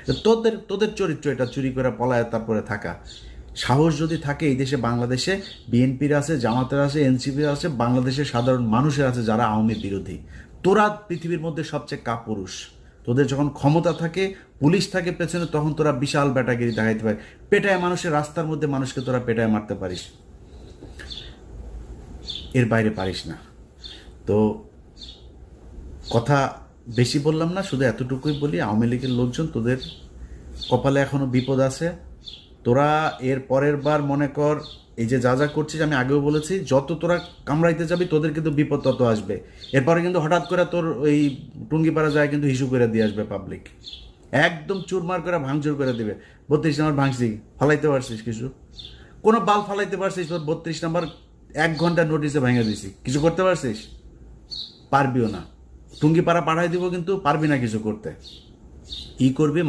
তো তোদের তোদের চরিত্র এটা, চুরি করে পলায় তারপরে থাকা। সাহস যদি থাকে এই দেশে, বাংলাদেশে বিএনপির আছে, জামাতের আছে, এনসিপির আছে, বাংলাদেশের সাধারণ মানুষের আছে যারা আওয়ামী বিরোধী। তোরা পৃথিবীর মধ্যে সবচেয়ে কাপুরুষ। তোদের যখন ক্ষমতা থাকে, পুলিশ থাকে পেছনে, তখন তোরা বিশাল ব্যাটাগিরি দেখাইতে পারে। পেটায় মানুষের, রাস্তার মধ্যে মানুষকে তোরা পেটায় মারতে পারিস, এর বাইরে পারিস না। তো কথা বেশি বললাম না, শুধু এতটুকুই বলি, আওয়ামী লীগের লোকজন তোদের কপালে এখনো বিপদ আছে। তোরা এর পরের বার মনে কর এই যে যা যা করছিস, আমি আগেও বলেছি, যত তোরা কামড়াইতে যাবি তোদের কিন্তু বিপদ তত আসবে। এরপরে কিন্তু হঠাৎ করে তোর ওই টুঙ্গিপাড়া যায় কিন্তু হিসু করে দিয়ে আসবে পাবলিক, একদম চুরমার করে ভাঙচুর করে দিবে। 32 নম্বর ভাঙছি, ফালাইতে পারছিস কিছু? কোনো বাল ফালাইতে পারছিস? তোর 32 নম্বর 1 ঘন্টা নোটিসে ভেঙে দিছি, কিছু করতে পারছিস? পারবিও না। টুঙ্গিপাড়া পাঠাই দিব কিন্তু পারবি না কিছু করতে। ই করবি।